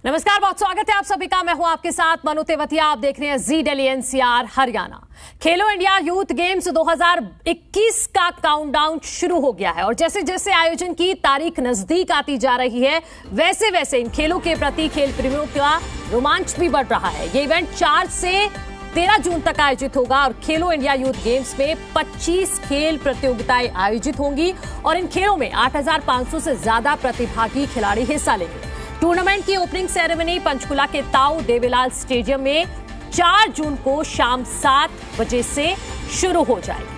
नमस्कार, बहुत स्वागत है आप सभी का। मैं हूं आपके साथ मनु तेवतिया। आप देख रहे हैं जी दिल्ली एनसीआर हरियाणा। खेलो इंडिया यूथ गेम्स 2021 का काउंटडाउन शुरू हो गया है और जैसे जैसे आयोजन की तारीख नजदीक आती जा रही है वैसे वैसे इन खेलों के प्रति खेल प्रेमियों का रोमांच भी बढ़ रहा है। ये इवेंट 4 से 13 जून तक आयोजित होगा और खेलो इंडिया यूथ गेम्स में 25 खेल प्रतियोगिताएं आयोजित होंगी और इन खेलों में 8,500 से ज्यादा प्रतिभागी खिलाड़ी हिस्सा लेंगे। टूर्नामेंट की ओपनिंग सेरेमनी पंचकुला के ताऊ देवीलाल स्टेडियम में 4 जून को शाम 7 बजे से शुरू हो जाएगी।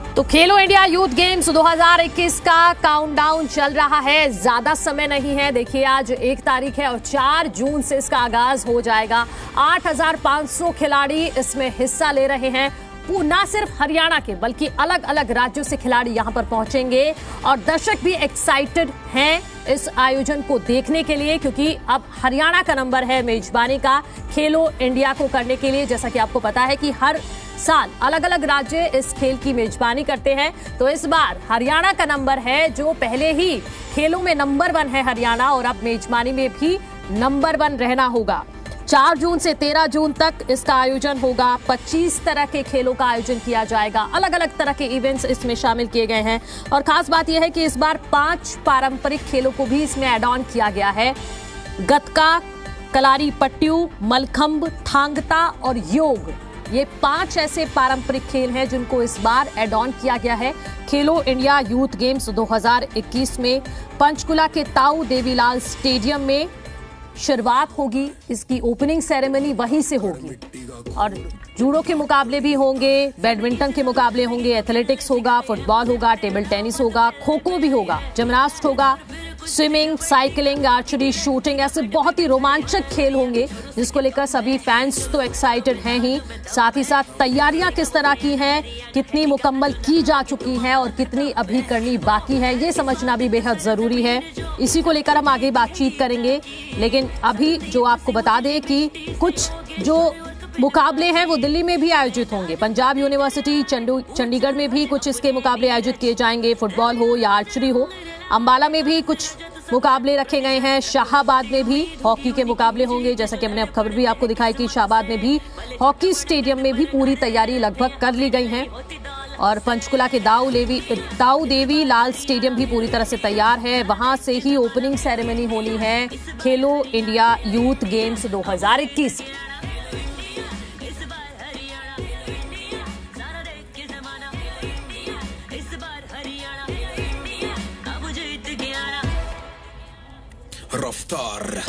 तो खेलो इंडिया यूथ गेम्स 2021 का काउंटडाउन चल रहा है। ज्यादा समय नहीं है। देखिए, आज 1 तारीख है और 4 जून से इसका आगाज हो जाएगा। 8,500 खिलाड़ी इसमें हिस्सा ले रहे हैं। ना सिर्फ हरियाणा के बल्कि अलग अलग राज्यों से खिलाड़ी यहां पर पहुंचेंगे और दर्शक भी एक्साइटेड हैं इस आयोजन को देखने के लिए, क्योंकि अब हरियाणा का नंबर है मेजबानी का खेलो इंडिया को करने के लिए। जैसा कि आपको पता है कि हर साल अलग अलग राज्य इस खेल की मेजबानी करते हैं, तो इस बार हरियाणा का नंबर है जो पहले ही खेलों में नंबर 1 है हरियाणा और अब मेजबानी में भी नंबर 1 रहना होगा। 4 जून से 13 जून तक इसका आयोजन होगा। 25 तरह के खेलों का आयोजन किया जाएगा। अलग अलग तरह के इवेंट्स इसमें शामिल किए गए हैं और खास बात यह है कि इस बार 5 पारंपरिक खेलों को भी इसमें ऐड ऑन किया गया है। गतका, कलारी पट्टू, मलखंब, थांगता और योग, ये 5 ऐसे पारंपरिक खेल हैं जिनको इस बार ऐड ऑन किया गया है। खेलो इंडिया यूथ गेम्स 2021 में पंचकुला के ताऊ देवीलाल स्टेडियम में शुरुआत होगी। इसकी ओपनिंग सेरेमनी वहीं से होगी और जूडो के मुकाबले भी होंगे, बैडमिंटन के मुकाबले होंगे, एथलेटिक्स होगा, फुटबॉल होगा, टेबल टेनिस होगा, खो खो भी होगा, जिम्नास्ट होगा, स्विमिंग, साइकिलिंग, आर्चरी, शूटिंग, ऐसे बहुत ही रोमांचक खेल होंगे जिसको लेकर सभी फैंस तो एक्साइटेड हैं ही। साथ ही साथ तैयारियां किस तरह की हैं, कितनी मुकम्मल की जा चुकी हैं और कितनी अभी करनी बाकी है, ये समझना भी बेहद जरूरी है। इसी को लेकर हम आगे बातचीत करेंगे, लेकिन अभी जो आपको बता दें कि कुछ जो मुकाबले हैं वो दिल्ली में भी आयोजित होंगे। पंजाब यूनिवर्सिटी चंडीगढ़ में भी कुछ इसके मुकाबले आयोजित किए जाएंगे, फुटबॉल हो या आर्चरी हो। अंबाला में भी कुछ मुकाबले रखे गए हैं। शाहाबाद में भी हॉकी के मुकाबले होंगे। जैसा कि हमने अब खबर भी आपको दिखाई कि शाहाबाद में भी हॉकी स्टेडियम में भी पूरी तैयारी लगभग कर ली गई है और पंचकुला के ताऊ देवी लाल स्टेडियम भी पूरी तरह से तैयार है। वहां से ही ओपनिंग सेरेमनी होनी है खेलो इंडिया यूथ गेम्स 2021। रफ्तार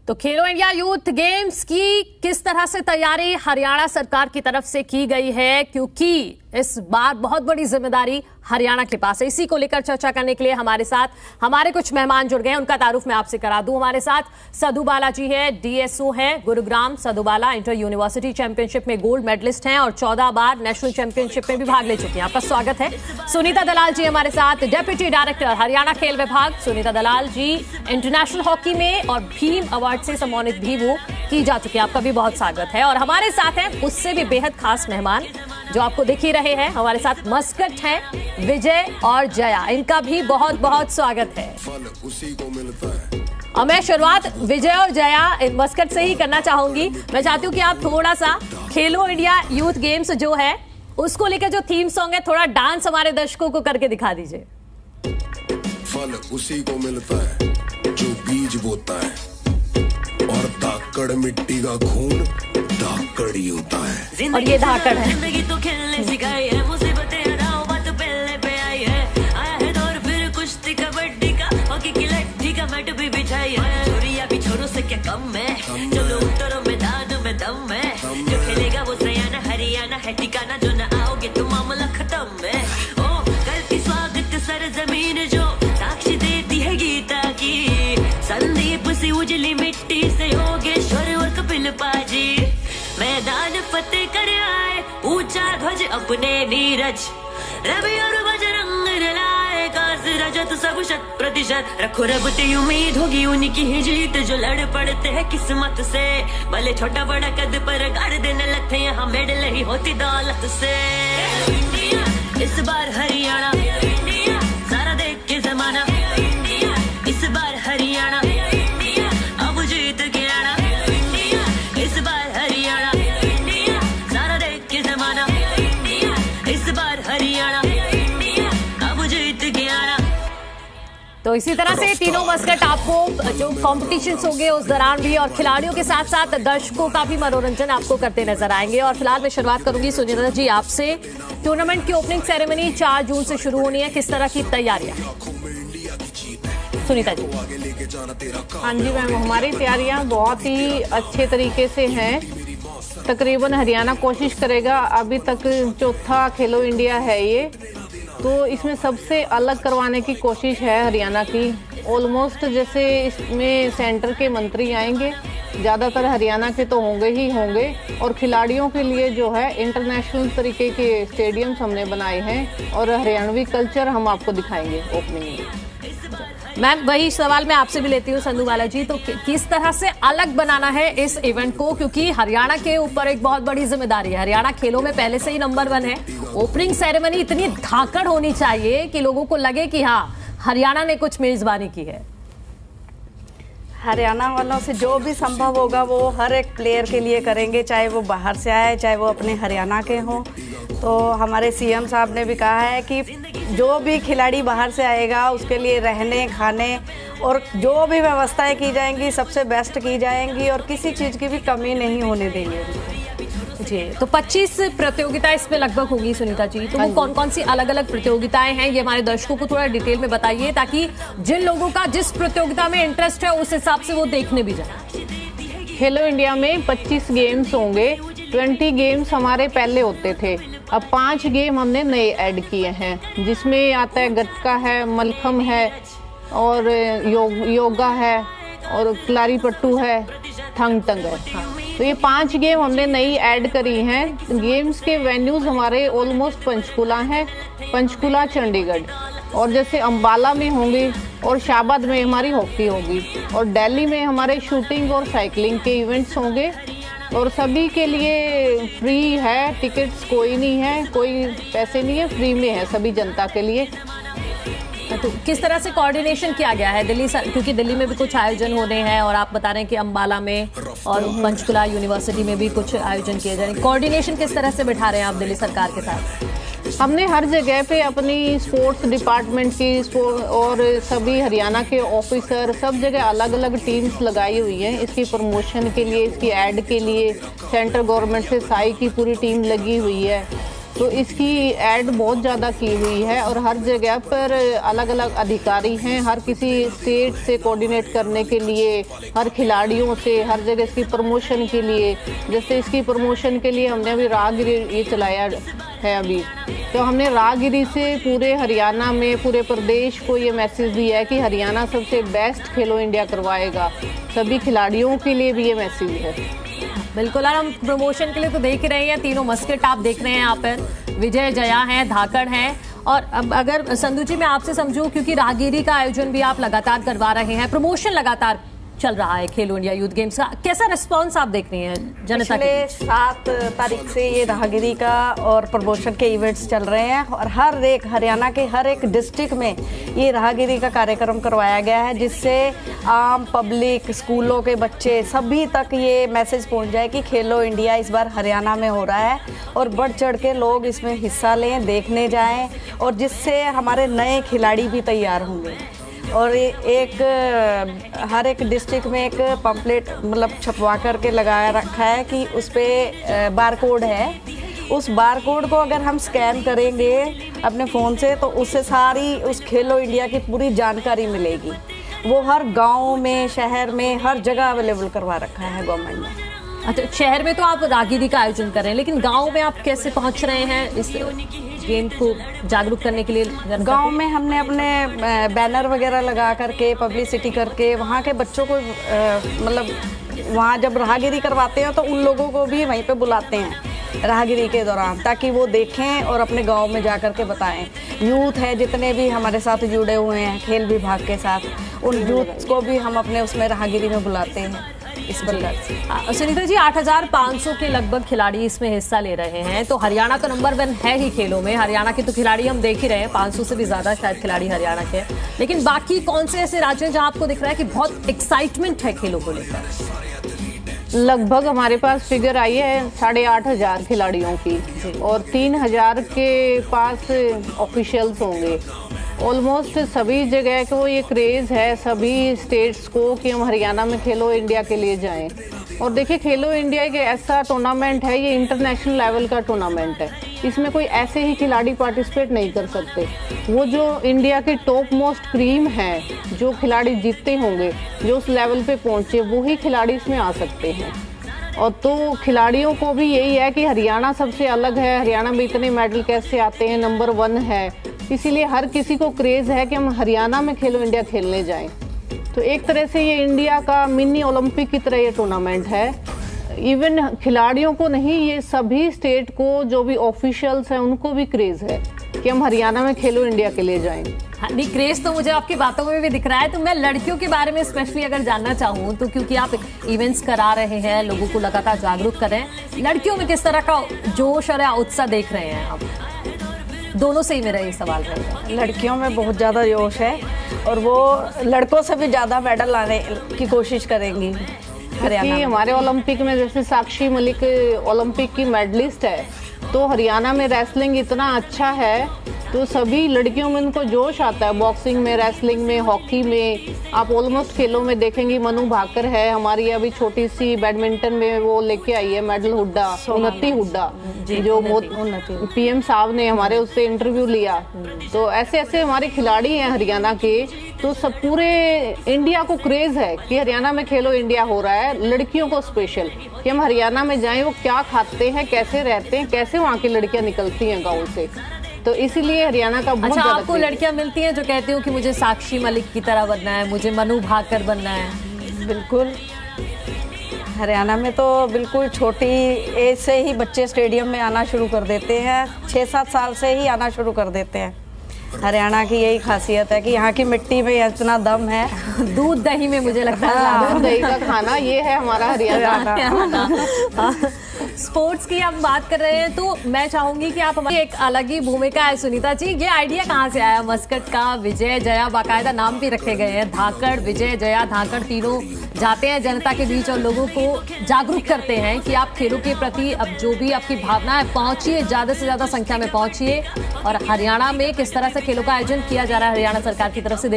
तो खेलो इंडिया यूथ गेम्स की किस तरह से तैयारी हरियाणा सरकार की तरफ से की गई है, क्योंकि इस बार बहुत बड़ी जिम्मेदारी हरियाणा के पास है। इसी को लेकर चर्चा करने के लिए हमारे साथ हमारे कुछ मेहमान जुड़ गए हैं। उनका तारुफ मैं आपसे करा दूं। हमारे साथ सधु बाला जी है, डीएसओ है गुरुग्राम। सधु बाला इंटर यूनिवर्सिटी चैंपियनशिप में गोल्ड मेडलिस्ट हैं और 14 बार नेशनल चैंपियनशिप में भी भाग ले चुकी हैं। आपका स्वागत है। सुनीता दलाल जी हमारे साथ, डेप्यूटी डायरेक्टर हरियाणा खेल विभाग। सुनीता दलाल जी इंटरनेशनल हॉकी में और भीम अवार्ड से सम्मानित भी वो की जा चुकी है। आपका भी बहुत स्वागत है। और हमारे साथ हैं उससे भी बेहद खास मेहमान जो आपको दिख ही रहे हैं। हमारे साथ मस्कट हैं विजय और जया, इनका भी बहुत बहुत स्वागत है। और मैं शुरुआत विजय और जया मस्कट से ही करना चाहूंगी। मैं चाहती हूँ कि आप थोड़ा सा खेलो इंडिया यूथ गेम्स जो है उसको लेकर जो थीम सॉन्ग है, थोड़ा डांस हमारे दर्शकों को करके दिखा दीजिए। फल उसी को मिलता है जो बीज बोता है और धाकड़ मिट्टी का खून धाकड़ ही होता है। और ये धाकड़ है। जिंदगी तो खेलने सिखाई है, मुसीबतें हराओ बात पहले पे आई है। आया है दौर फिर कुश्ती कबड्डी का, हॉकी की लट्ठी का मैट भी बिछाई है। छोरिया भी छोरों से क्या कम है, चलो उतरो मैदान में दम है। जो खेलेगा वो सयाना, हरियाणा है ठिकाना, जो न आओगे तो मामला खत्म है। ओ कल की स्वागत सरजमीन जो साक्षी देती है गीता की, संदीप सी उजली मिट्टी से योगेश्वर और कपिल पाजी। मैदान फतेह कर आए, ऊंचा ध्वज अपने नीरज, रवि और बजरंग लाए, काज रजत सब 100%, रखो रब ते उम्मीद होगी उनकी ही जीत, जो लड़ पड़ते हैं किस्मत से, भले छोटा बड़ा कद पर गाड़ देने लगते हैं, हम मेडल ही होती दौलत से। इंडिया इस बार हरियाणा, इंडिया सारा देख के जमाना, इंडिया इस बार हरियाणा, इंडिया अब जीत के आना, इंडिया इस बार हरियाणा, इंडिया सारा देख के जमाना, इंडिया इस बार हरियाणा, इंडिया अब जीत के आना। तो इसी तरह से तीनों मस्कट आपको जो कॉम्पिटिशन्स होंगे उस दौरान भी, और खिलाड़ियों के साथ साथ दर्शकों का भी मनोरंजन आपको करते नजर आएंगे। और फिलहाल मैं शुरुआत करूंगी सुनीता जी आपसे। टूर्नामेंट की ओपनिंग सेरेमनी 4 जून से शुरू होनी है, किस तरह की तैयारियां? सुनीता जी। हाँ जी मैम, हमारी तैयारियां बहुत ही अच्छे तरीके से हैं। तकरीबन हरियाणा कोशिश करेगा, अभी तक चौथा खेलो इंडिया है ये, तो इसमें सबसे अलग करवाने की कोशिश है हरियाणा की। ऑलमोस्ट जैसे इसमें सेंटर के मंत्री आएंगे, ज़्यादातर हरियाणा के तो होंगे ही होंगे, और खिलाड़ियों के लिए जो है इंटरनेशनल तरीके के स्टेडियम्स हमने बनाए हैं, और हरियाणवी कल्चर हम आपको दिखाएंगे ओपनिंग में। मैम वही सवाल मैं आपसे भी लेती हूँ संधू बाला जी, तो किस तरह से अलग बनाना है इस इवेंट को, क्योंकि हरियाणा के ऊपर एक बहुत बड़ी जिम्मेदारी है। हरियाणा खेलों में पहले से ही नंबर 1 है। ओपनिंग सेरेमनी इतनी धाकड़ होनी चाहिए कि लोगों को लगे कि हाँ हरियाणा ने कुछ मेजबानी की है। हरियाणा वालों से जो भी संभव होगा वो हर एक प्लेयर के लिए करेंगे, चाहे वो बाहर से आए चाहे वो अपने हरियाणा के हों। तो हमारे सीएम साहब ने भी कहा है कि जो भी खिलाड़ी बाहर से आएगा उसके लिए रहने खाने और जो भी व्यवस्थाएं की जाएंगी सबसे बेस्ट की जाएंगी, और किसी चीज़ की भी कमी नहीं होने देंगे जी। तो 25 प्रतियोगिताएं इसमें लगभग होगी सुनीता जी, तो वो कौन कौन सी अलग अलग प्रतियोगिताएं हैं ये हमारे दर्शकों को थोड़ा डिटेल में बताइए, ताकि जिन लोगों का जिस प्रतियोगिता में इंटरेस्ट है उस हिसाब से वो देखने भी जाए। खेलो इंडिया में 25 गेम्स होंगे। 20 गेम्स हमारे पहले होते थे, अब 5 गेम हमने नए ऐड किए हैं, जिसमें आता है गतका है, मलखम है, और योगा है, और कलारी पट्टू है, थंग टंग है। तो ये 5 गेम हमने नई ऐड करी हैं। गेम्स के वेन्यूज हमारे ऑलमोस्ट पंचकुला हैं, पंचकुला चंडीगढ़, और जैसे अंबाला में होंगी, और शाबाद में हमारी हॉकी होगी, और दिल्ली में हमारे शूटिंग और साइकिलिंग के इवेंट्स होंगे, और सभी के लिए फ्री है। टिकट्स कोई नहीं है, कोई पैसे नहीं है, फ्री में है सभी जनता के लिए। तो किस तरह से कोऑर्डिनेशन किया गया है दिल्ली, क्योंकि दिल्ली में भी कुछ आयोजन होने हैं और आप बता रहे हैं कि अंबाला में और पंचकुला यूनिवर्सिटी में भी कुछ आयोजन किए जा रहे हैं, कोऑर्डिनेशन किस तरह से बिठा रहे हैं आप दिल्ली सरकार के साथ? हमने हर जगह पे अपनी स्पोर्ट्स डिपार्टमेंट की और सभी हरियाणा के ऑफिसर सब जगह अलग अलग टीम्स लगाई हुई हैं इसकी प्रमोशन के लिए, इसकी ऐड के लिए। सेंट्रल गवर्नमेंट से साई की पूरी टीम लगी हुई है, तो इसकी ऐड बहुत ज़्यादा की हुई है, और हर जगह पर अलग अलग अधिकारी हैं, हर किसी स्टेट से कोऑर्डिनेट करने के लिए, हर खिलाड़ियों से, हर जगह इसकी प्रमोशन के लिए। जैसे इसकी प्रमोशन के लिए हमने अभी राहगिरी ये चलाया है अभी, तो हमने राहगिरी से पूरे हरियाणा में, पूरे प्रदेश को ये मैसेज दिया है कि हरियाणा सबसे बेस्ट खेलो इंडिया करवाएगा। सभी खिलाड़ियों के लिए भी ये मैसेज है। बिल्कुल, और हम प्रमोशन के लिए तो देख ही रहे हैं, तीनों मस्केट आप देख रहे हैं यहाँ पर, विजय, जया हैं, धाकड़ हैं। और अब अगर संधू जी मैं आपसे समझूं, क्योंकि राहगिरी का आयोजन भी आप लगातार करवा रहे हैं, प्रमोशन लगातार चल रहा है खेलो इंडिया यूथ गेम्स का, कैसा रिस्पांस आप देख रही हैं जनता के? 7 तारीख से ये राहगिरी का और प्रमोशन के इवेंट्स चल रहे हैं, और हर एक हरियाणा के हर एक डिस्ट्रिक्ट में ये राहगिरी का कार्यक्रम करवाया गया है, जिससे आम पब्लिक, स्कूलों के बच्चे सभी तक ये मैसेज पहुंच जाए कि खेलो इंडिया इस बार हरियाणा में हो रहा है, और बढ़ चढ़ के लोग इसमें हिस्सा लें, देखने जाएँ, और जिससे हमारे नए खिलाड़ी भी तैयार होंगे। और एक हर एक डिस्ट्रिक्ट में एक पम्पलेट मतलब छपवा करके लगाया रखा है कि उस पर बारकोड है, उस बारकोड को अगर हम स्कैन करेंगे अपने फ़ोन से तो उससे सारी उस खेलो इंडिया की पूरी जानकारी मिलेगी। वो हर गांव में, शहर में, हर जगह अवेलेबल करवा रखा है गवर्नमेंट ने। अच्छा, शहर में तो आप राहगिरी का आयोजन कर रहे हैं, लेकिन गांव में आप कैसे पहुंच रहे हैं इस गेम को जागरूक करने के लिए? गांव में हमने अपने बैनर वगैरह लगा करके, पब्लिसिटी करके, वहाँ के बच्चों को मतलब वहाँ जब राहगिरी करवाते हैं तो उन लोगों को भी वहीं पे बुलाते हैं राहगिरी के दौरान, ताकि वो देखें और अपने गांव में जा कर के बताएं। यूथ है जितने भी हमारे साथ जुड़े हुए हैं खेल विभाग के साथ, उन यूथ को भी हम अपने उसमें राहगिरी में बुलाते हैं इस प्रकार से। सुनीता जी, 8,500 के लगभग खिलाड़ी इसमें हिस्सा ले रहे हैं, तो हरियाणा तो नंबर 1 है ही खेलों में। हरियाणा के तो खिलाड़ी हम देख ही रहे हैं, 500 से भी ज्यादा शायद खिलाड़ी हरियाणा के। लेकिन बाकी कौन से ऐसे राज्य हैं जहां आपको दिख रहा है कि बहुत एक्साइटमेंट है खेलों को लेकर? लगभग हमारे पास फिगर आई है 8,500 खिलाड़ियों की, और 3,000 के पास ऑफिशियल्स होंगे। ऑलमोस्ट सभी जगह को ये क्रेज है, सभी स्टेट्स को, कि हम हरियाणा में खेलो इंडिया के लिए जाएं। और देखिए, खेलो इंडिया एक ऐसा टूर्नामेंट है, ये इंटरनेशनल लेवल का टूर्नामेंट है। इसमें कोई ऐसे ही खिलाड़ी पार्टिसिपेट नहीं कर सकते। वो जो इंडिया के टॉप मोस्ट क्रीम है, जो खिलाड़ी जीतते होंगे, जो उस लेवल पे पहुंचे, वही खिलाड़ी इसमें आ सकते हैं। और तो खिलाड़ियों को भी यही है कि हरियाणा सबसे अलग है, हरियाणा में इतने मेडल कैसे आते हैं, नंबर 1 है। इसीलिए हर किसी को क्रेज है कि हम हरियाणा में खेलो इंडिया खेलने जाएं। तो एक तरह से ये इंडिया का मिनी ओलंपिक की तरह ये टूर्नामेंट है। इवन खिलाड़ियों को नहीं, ये सभी स्टेट को, जो भी ऑफिशियल्स हैं, उनको भी क्रेज है कि हम हरियाणा में खेलो इंडिया के लिए जाएं। हाँ, नहीं, क्रेज तो मुझे आपकी बातों में भी दिख रहा है। तो मैं लड़कियों के बारे में स्पेशली अगर जानना चाहूँ, तो क्योंकि आप इवेंट्स करा रहे हैं, लोगों को लगातार जागरूक कर रहे हैं, लड़कियों में किस तरह का जोश और उत्साह देख रहे हैं आप? दोनों से ही मेरा ये सवाल रहेगा। लड़कियों में बहुत ज़्यादा जोश है, और वो लड़कों से भी ज़्यादा मेडल लाने की कोशिश करेंगी हरियाणा में। हमारे ओलंपिक में जैसे साक्षी मलिक ओलंपिक की मेडलिस्ट है, तो हरियाणा में रेसलिंग इतना अच्छा है, तो सभी लड़कियों में उनको जोश आता है। बॉक्सिंग में, रेसलिंग में, हॉकी में, आप ऑलमोस्ट खेलों में देखेंगी। मनु भाकर है हमारी, अभी छोटी सी बैडमिंटन में वो लेके आई है मेडल, हुड्डा, उन्नति हुड्डा, जो PM साहब ने हमारे उससे इंटरव्यू लिया। तो ऐसे ऐसे हमारे खिलाड़ी हैं हरियाणा के। तो सब पूरे इंडिया को क्रेज है कि हरियाणा में खेलो इंडिया हो रहा है, लड़कियों को स्पेशल, कि हम हरियाणा में जाएं, वो क्या खाते हैं, कैसे रहते हैं, कैसे वहाँ की लड़कियां निकलती हैं गाँव से। तो इसीलिए हरियाणा का बहुत अच्छा, आपको लड़कियां मिलती हैं जो कहती हो कि मुझे साक्षी मलिक की तरह बनना है, मुझे मनु भाकर बनना है? बिल्कुल, हरियाणा में तो बिल्कुल छोटी एज से ही बच्चे स्टेडियम में आना शुरू कर देते हैं, 6-7 साल से ही आना शुरू कर देते हैं। हरियाणा की यही खासियत है कि यहाँ की मिट्टी में इतना दम है। दूध दही में मुझे लगता है दूध दही का खाना, ये है हमारा हरियाणा। स्पोर्ट्स की हम बात कर रहे हैं, तो मैं चाहूंगी कि आप हमारी एक अलग ही भूमिका है सुनीता जी। ये आइडिया कहाँ से आया मस्कट का? विजय जया, बाकायदा नाम भी रखे गए हैं, धाकड़, विजय जया, धाकड़, तीनों जाते हैं जनता के बीच और लोगों को जागरूक करते हैं कि आप खेलों के प्रति अब जो भी आपकी भावना है, पहुंचिए, ज्यादा से ज्यादा संख्या में पहुंचिए। और हरियाणा में किस तरह से खेलों का आयोजन किया जा रहा है हरियाणा सरकार की तरफ से,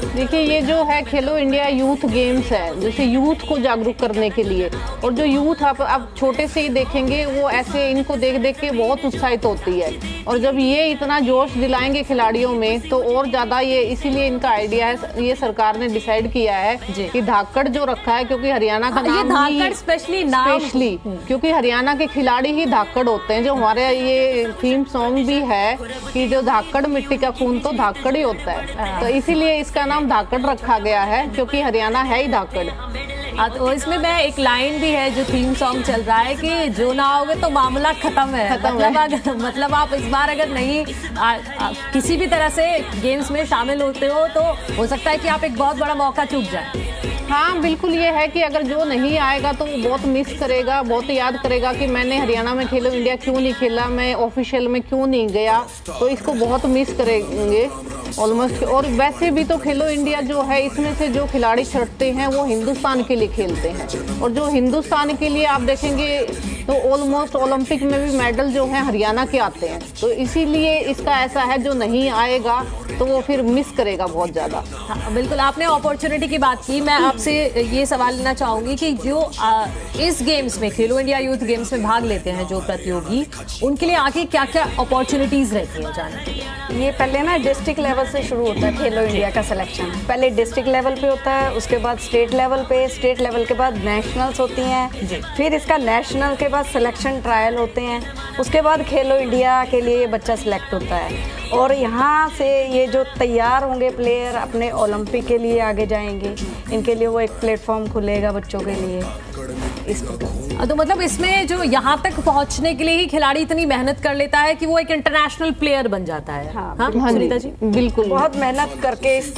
देखिए, ये जो है खेलो इंडिया यूथ गेम्स है, जैसे यूथ को जागरूक करने के लिए। और जो यूथ आप छोटे से ही देखेंगे, वो ऐसे इनको देख देख के बहुत उत्साहित होती है। और जब ये इतना जोश दिलाएंगे खिलाड़ियों में, तो और ज्यादा ये, इसीलिए इनका आइडिया है, ये सरकार ने डिसाइड किया है कि धाकड़ जो रखा है, क्योंकि हरियाणा का नाम धाकड़ स्पेशली क्योंकि हरियाणा के खिलाड़ी ही धाकड़ होते हैं। जो हमारे ये थीम सॉन्ग भी है कि जो धाकड़ मिट्टी का खून, तो धाकड़ ही होता है। तो इसीलिए इसका नाम धाकड़ रखा गया है, क्योंकि हरियाणा है ही धाकड़। तो इसमें मैं एक लाइन भी है जो थीम सॉन्ग चल रहा है कि जो ना आओगे तो मामला खत्म है। मतलब आप इस बार अगर नहीं किसी भी तरह से गेम्स में शामिल होते हो, तो हो सकता है कि आप एक बहुत बड़ा मौका चूक जाए। हाँ, बिल्कुल, ये है कि अगर जो नहीं आएगा तो वो बहुत मिस करेगा, बहुत याद करेगा कि मैंने हरियाणा में खेलो इंडिया क्यों नहीं खेला, मैं ऑफिशियल में क्यों नहीं गया। तो इसको बहुत मिस करेंगे ऑलमोस्ट। और वैसे भी तो खेलो इंडिया जो है, इसमें से जो खिलाड़ी छटते हैं वो हिंदुस्तान के लिए खेलते हैं। और जो हिंदुस्तान के लिए आप देखेंगे तो ऑलमोस्ट ओलंपिक में भी मेडल जो है हरियाणा के आते हैं। तो इसीलिए इसका ऐसा है, जो नहीं आएगा तो वो फिर मिस करेगा बहुत ज़्यादा। हाँ, बिल्कुल, आपने अपॉर्चुनिटी की बात की। मैं आपसे ये सवाल लेना चाहूंगी कि जो इस गेम्स में, खेलो इंडिया यूथ गेम्स में भाग लेते हैं जो प्रतियोगी, उनके लिए आगे क्या क्या अपॉर्चुनिटीज रहती है जाने के लिए? ये पहले ना डिस्ट्रिक्ट लेवल से शुरू होता है खेलो इंडिया का सिलेक्शन। पहले डिस्ट्रिक्ट लेवल पे होता है, उसके बाद स्टेट लेवल पे, स्टेट लेवल के बाद नेशनल्स होती हैं, फिर इसका नेशनल के बाद सिलेक्शन ट्रायल होते हैं, उसके बाद खेलो इंडिया के लिए ये बच्चा सिलेक्ट होता है और यहाँ से ये जो तैयार होंगे प्लेयर अपने ओलंपिक के लिए आगे जाएंगे, इनके लिए वो एक प्लेटफॉर्म खुलेगा बच्चों के लिए। इस तो मतलब इसमें जो यहाँ तक पहुँचने के लिए ही खिलाड़ी इतनी मेहनत कर लेता है कि वो एक इंटरनेशनल प्लेयर बन जाता है। हाँ, सुनीता जी बिल्कुल, बहुत मेहनत करके इस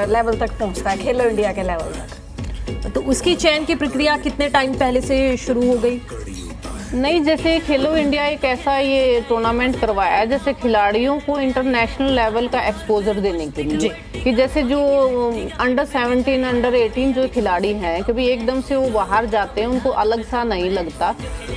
लेवल तक पहुँचता है, खेलो इंडिया के लेवल तक। तो उसकी चयन की प्रक्रिया कितने टाइम पहले से शुरू हो गई? नहीं, जैसे खेलो इंडिया एक ऐसा ये टूर्नामेंट करवाया है जैसे खिलाड़ियों को इंटरनेशनल लेवल का एक्सपोजर देने के लिए, कि जैसे जो अंडर 17 अंडर 18 जो खिलाड़ी हैं कभी एकदम से वो बाहर जाते हैं उनको अलग सा नहीं लगता,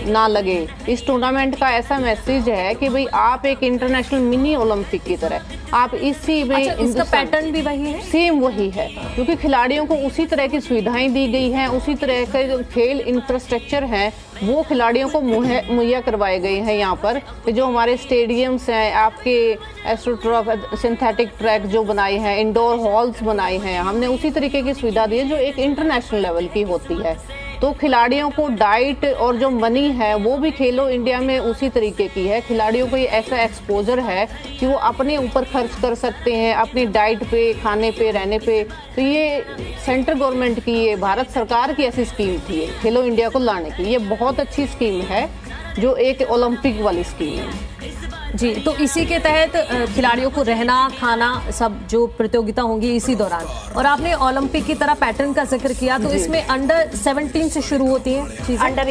ना लगे। इस टूर्नामेंट का ऐसा मैसेज है कि भाई आप एक इंटरनेशनल मिनी ओलंपिक की तरह आप इसी में। अच्छा, इसका पैटर्न भी वही है? सेम वही है, क्योंकि खिलाड़ियों को उसी तरह की सुविधाएं दी गई हैं, उसी तरह का जो खेल इंफ्रास्ट्रक्चर है वो खिलाड़ियों को मुहैया करवाए गए हैं। यहाँ पर जो हमारे स्टेडियम्स हैं, आपके एस्ट्रोटर्फ सिंथेटिक ट्रैक जो बनाए हैं, इंडोर हॉल्स बनाए हैं, हमने उसी तरीके की सुविधा दी है जो एक इंटरनेशनल लेवल की होती है। तो खिलाड़ियों को डाइट और जो मनी है वो भी खेलो इंडिया में उसी तरीके की है। खिलाड़ियों को ये ऐसा एक्सपोजर है कि वो अपने ऊपर खर्च कर सकते हैं, अपनी डाइट पे, खाने पे, रहने पे। तो ये सेंट्रल गवर्नमेंट की, ये भारत सरकार की ऐसी स्कीम थी खेलो इंडिया को लाने की। ये बहुत अच्छी स्कीम है जो एक ओलंपिक वाली स्कीम है जी। तो इसी के तहत खिलाड़ियों को रहना, खाना, सब जो प्रतियोगिता होंगी इसी दौरान। और आपने ओलंपिक की तरह पैटर्न का जिक्र किया, तो इसमें अंडर 17 से शुरू होती है, अंडर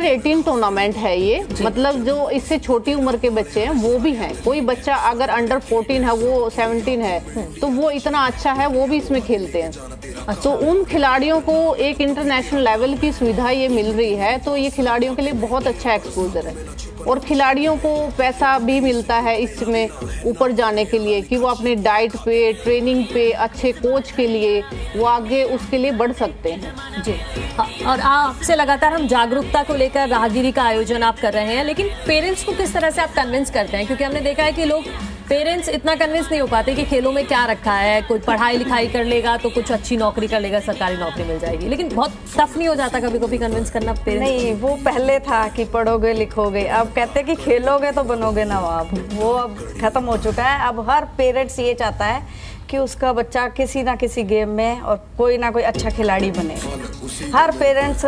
18 टूर्नामेंट है ये। मतलब जो इससे छोटी उम्र के बच्चे हैं वो भी हैं। कोई बच्चा अगर अंडर 14 है, वो 17 है, तो वो इतना अच्छा है, वो भी इसमें खेलते हैं। तो उन खिलाड़ियों को एक इंटरनेशनल लेवल की सुविधा ये मिल रही है, तो ये खिलाड़ियों के लिए बहुत अच्छा एक्सपोजर है। और खिलाड़ियों को पैसा भी मिलता है इसमें ऊपर जाने के लिए, कि वो अपने डाइट पे, ट्रेनिंग पे, अच्छे कोच के लिए वो आगे उसके लिए बढ़ सकते हैं जी। और आपसे लगातार हम जागरूकता को लेकर राहगिरी का आयोजन आप कर रहे हैं, लेकिन पेरेंट्स को किस तरह से आप कन्विंस करते हैं? क्योंकि हमने देखा है कि लोग, पेरेंट्स इतना कन्विंस नहीं हो पाते कि खेलों में क्या रखा है, कोई पढ़ाई लिखाई कर लेगा तो कुछ अच्छी नौकरी कर लेगा, सरकारी नौकरी मिल जाएगी, लेकिन बहुत टफ नहीं हो जाता कभी कभी कन्विंस करना पेरेंट्स? नहीं, वो पहले था कि पढ़ोगे लिखोगे, अब कहते कि खेलोगे तो बनोगे नवाब। वो अब खत्म हो चुका है। अब हर पेरेंट्स ये चाहता है कि उसका बच्चा किसी ना किसी गेम में और कोई ना कोई अच्छा खिलाड़ी बने। हर पेरेंट्स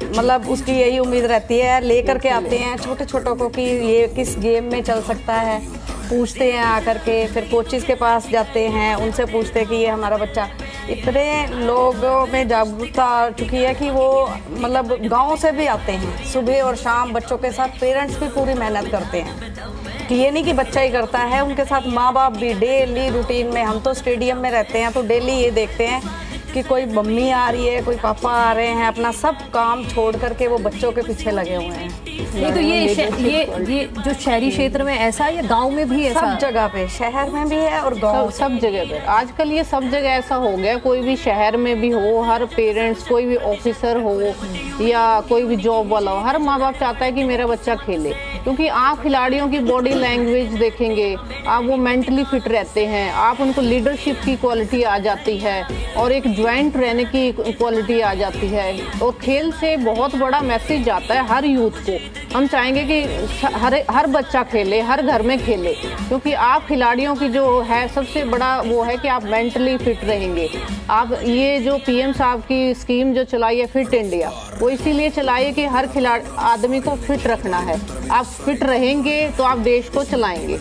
मतलब उसकी यही उम्मीद रहती है, लेकर के आते हैं छोटे छोटों को कि ये किस गेम में चल सकता है, पूछते हैं आकर के, फिर कोचेस के पास जाते हैं, उनसे पूछते हैं कि ये हमारा बच्चा। इतने लोगों में जागरूकता आ चुकी है कि वो मतलब गांव से भी आते हैं, सुबह और शाम बच्चों के साथ पेरेंट्स भी पूरी मेहनत करते हैं, कि ये नहीं कि बच्चा ही करता है, उनके साथ माँ बाप भी डेली रूटीन में। हम तो स्टेडियम में रहते हैं तो डेली ये देखते हैं कि कोई मम्मी आ रही है, कोई पापा आ रहे हैं, अपना सब काम छोड़ करके वो बच्चों के पीछे लगे हुए हैं। नहीं तो ये जो शहरी क्षेत्र में ऐसा है या गांव में भी ऐसा? सब जगह पे, शहर में भी है और गांव, सब जगह पे। आजकल ये सब जगह ऐसा हो गया, कोई भी शहर में भी हो, हर पेरेंट्स, कोई भी ऑफिसर हो या कोई भी जॉब वाला हो, हर माँ बाप चाहता है कि मेरा बच्चा खेले। क्योंकि आप खिलाड़ियों की बॉडी लैंग्वेज देखेंगे, आप वो मेंटली फिट रहते हैं, आप उनको लीडरशिप की क्वालिटी आ जाती है और एक ज्वाइंट रहने की क्वालिटी आ जाती है। और खेल से बहुत बड़ा मैसेज जाता है हर यूथ को। हम चाहेंगे कि हर बच्चा खेले, हर घर में खेले, क्योंकि आप खिलाड़ियों की जो है सबसे बड़ा वो है कि आप मेंटली फिट रहेंगे। आप ये जो पीएम साहब की स्कीम जो चलाई है फिट इंडिया, वो इसीलिए चलाई है कि हर आदमी को फिट रखना है। आप फिट रहेंगे तो आप देश को चलाएंगे।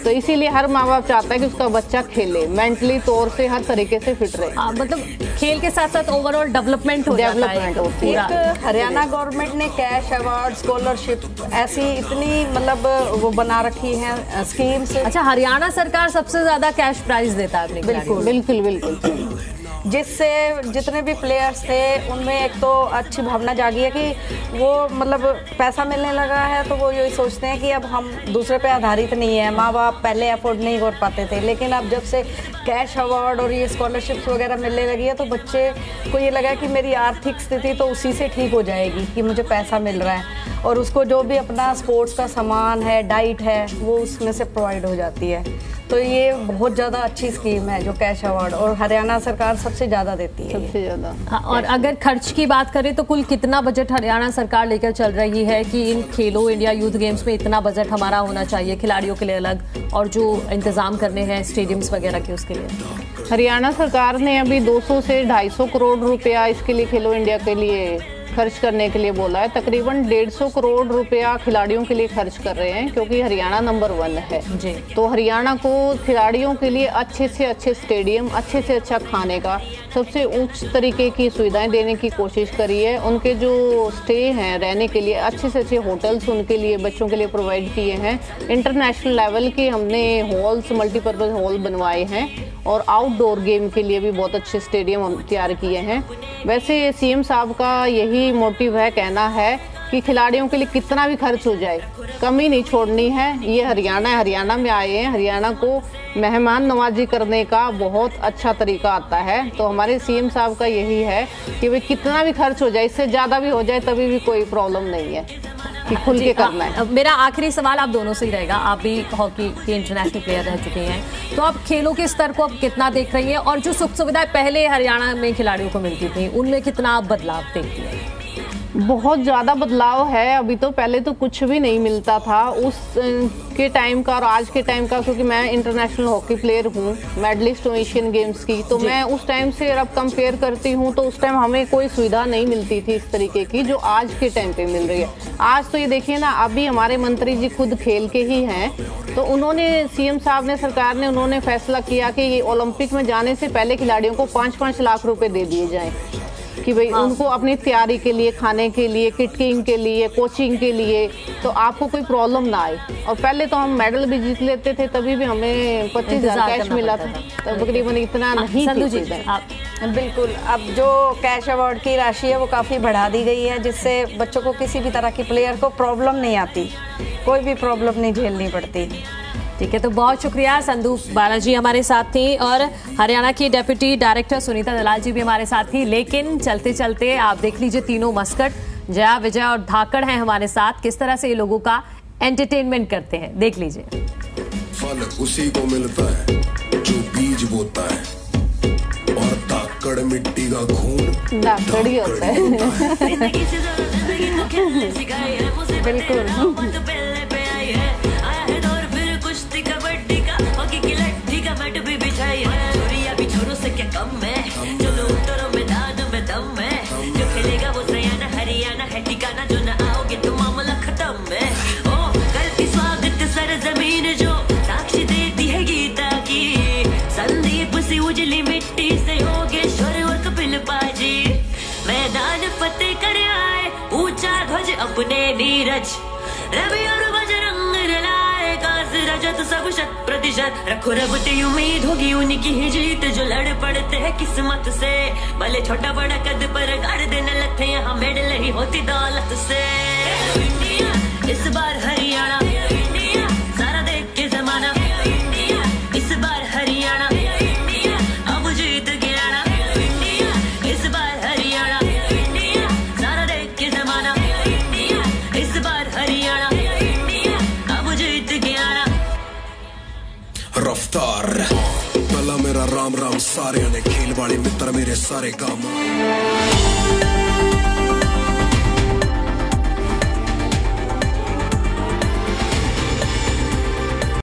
तो इसीलिए हर माँ बाप चाहता है कि उसका बच्चा खेले, मेंटली तौर से हर तरीके से फिट रहे। मतलब खेल के साथ साथ ओवरऑल डेवलपमेंट होती है। हरियाणा गवर्नमेंट ने कैश अवार्ड, स्कॉलरशिप ऐसी इतनी मतलब वो बना रखी है स्कीम्स। अच्छा, हरियाणा सरकार सबसे ज्यादा कैश प्राइज देता है? बिल्कुल बिल्कुल बिल्कुल। जिससे जितने भी प्लेयर्स थे उनमें एक तो अच्छी भावना जागी है कि वो मतलब पैसा मिलने लगा है तो वो यही सोचते हैं कि अब हम दूसरे पे आधारित नहीं है। माँ बाप पहले अफोर्ड नहीं कर पाते थे, लेकिन अब जब से कैश अवार्ड और ये स्कॉलरशिप्स वगैरह मिलने लगी है तो बच्चे को ये लगा कि मेरी आर्थिक स्थिति तो उसी से ठीक हो जाएगी कि मुझे पैसा मिल रहा है, और उसको जो भी अपना स्पोर्ट्स का सामान है, डाइट है, वो उसमें से प्रोवाइड हो जाती है। तो ये बहुत ज़्यादा अच्छी स्कीम है जो कैश अवार्ड, और हरियाणा सरकार सबसे ज़्यादा देती है, सबसे ज़्यादा। हाँ, और अगर खर्च की बात करें तो कुल कितना बजट हरियाणा सरकार लेकर चल रही है कि इन खेलो इंडिया यूथ गेम्स में इतना बजट हमारा होना चाहिए खिलाड़ियों के लिए अलग, और जो इंतजाम करने हैं स्टेडियम्स वगैरह के उसके लिए? हरियाणा सरकार ने अभी 200 से 250 करोड़ रुपया इसके लिए खेलो इंडिया के लिए खर्च करने के लिए बोला है। तकरीबन 150 करोड़ रुपया खिलाड़ियों के लिए खर्च कर रहे हैं, क्योंकि हरियाणा नंबर 1 है जी। तो हरियाणा को खिलाड़ियों के लिए अच्छे से अच्छे स्टेडियम, अच्छे से अच्छा खाने का, सबसे उच्च तरीके की सुविधाएं देने की कोशिश करी है। उनके जो स्टे हैं रहने के लिए अच्छे से अच्छे होटल्स उनके लिए बच्चों के लिए प्रोवाइड किए हैं। इंटरनेशनल लेवल के हमने हॉल्स, मल्टीपर्पज़ हॉल बनवाए हैं, और आउटडोर गेम के लिए भी बहुत अच्छे स्टेडियम हम तैयार किए हैं। वैसे सीएम साहब का यही मोटिव है, कहना है कि खिलाड़ियों के लिए कितना भी खर्च हो जाए कमी नहीं छोड़नी है। ये हरियाणा है, हरियाणा में आए हैं, हरियाणा को मेहमान नवाजी करने का बहुत अच्छा तरीका आता है। तो हमारे सीएम साहब का यही है कि भाई कितना भी खर्च हो जाए, इससे ज़्यादा भी हो जाए तभी भी कोई प्रॉब्लम नहीं है, कि खुल के करना है। मेरा आखिरी सवाल आप दोनों से ही रहेगा, आप भी हॉकी के इंटरनेशनल प्लेयर रह चुके हैं, तो आप खेलों के स्तर को अब कितना देख रही हैं, और जो सुख सुविधाएं पहले हरियाणा में खिलाड़ियों को मिलती थी उनमें कितना आप बदलाव देखती हैं? बहुत ज़्यादा बदलाव है। अभी तो पहले तो कुछ भी नहीं मिलता था उस के टाइम का और आज के टाइम का, क्योंकि मैं इंटरनेशनल हॉकी प्लेयर हूँ, मेडलिस्ट हूँ एशियन गेम्स की। तो मैं उस टाइम से अब कंपेयर करती हूँ तो उस टाइम हमें कोई सुविधा नहीं मिलती थी इस तरीके की जो आज के टाइम पे मिल रही है। आज तो ये देखिए ना, अभी हमारे मंत्री जी खुद खेल के ही हैं, तो उन्होंने, सीएम साहब ने, सरकार ने, उन्होंने फैसला किया कि ये ओलंपिक में जाने से पहले खिलाड़ियों को 5-5 लाख रुपए दे दिए जाएं, कि भाई उनको अपनी तैयारी के लिए, खाने के लिए, किटिंग के लिए, कोचिंग के लिए, तो आपको कोई प्रॉब्लम ना आए। और पहले तो हम मेडल भी जीत लेते थे, तभी भी हमें 25,000 कैश मिला था, तो तकरीबन इतना नहीं थी। बिल्कुल, अब जो कैश अवार्ड की राशि है वो काफ़ी बढ़ा दी गई है, जिससे बच्चों को किसी भी तरह की प्लेयर को प्रॉब्लम नहीं आती, कोई भी प्रॉब्लम नहीं झेलनी पड़ती। ठीक है, तो बहुत शुक्रिया। संधू बालाजी हमारे साथ थी, और हरियाणा की डेप्यूटी डायरेक्टर सुनीता दलाल जी भी हमारे साथ थी। लेकिन चलते चलते आप देख लीजिए, तीनों मस्कट, जया, विजय और धाकड़ हैं हमारे साथ, किस तरह से ये लोगों का एंटरटेनमेंट करते हैं, देख लीजिए। फल उसी को मिलता है जो बीज बोता है, और धाकड़ मिट्टी का खून धाकड़ ही होता है। बिल्कुल। उजली मिट्टी से योगेश्वर और कपिल पाजी मैदान फतेह कर आए, ऊंचा ध्वज अपने नीरज, रवि और बजरंग लाए, काज रजत सब 100% रखो रब ते उम्मीद होगी उनकी ही जीत, जो लड़ पड़ते हैं किस्मत से, भले छोटा बड़ा कद पर गाड़ देने लगते यहाँ मेडल ही होती दौलत से। इंडिया इस बार हरियाणा, इंडिया सारा देख के जमाना, इंडिया इस बार हरियाणा रफ्तार। पहला मेरा राम राम सारे ने खेल वाले मित्र मेरे सारे काम।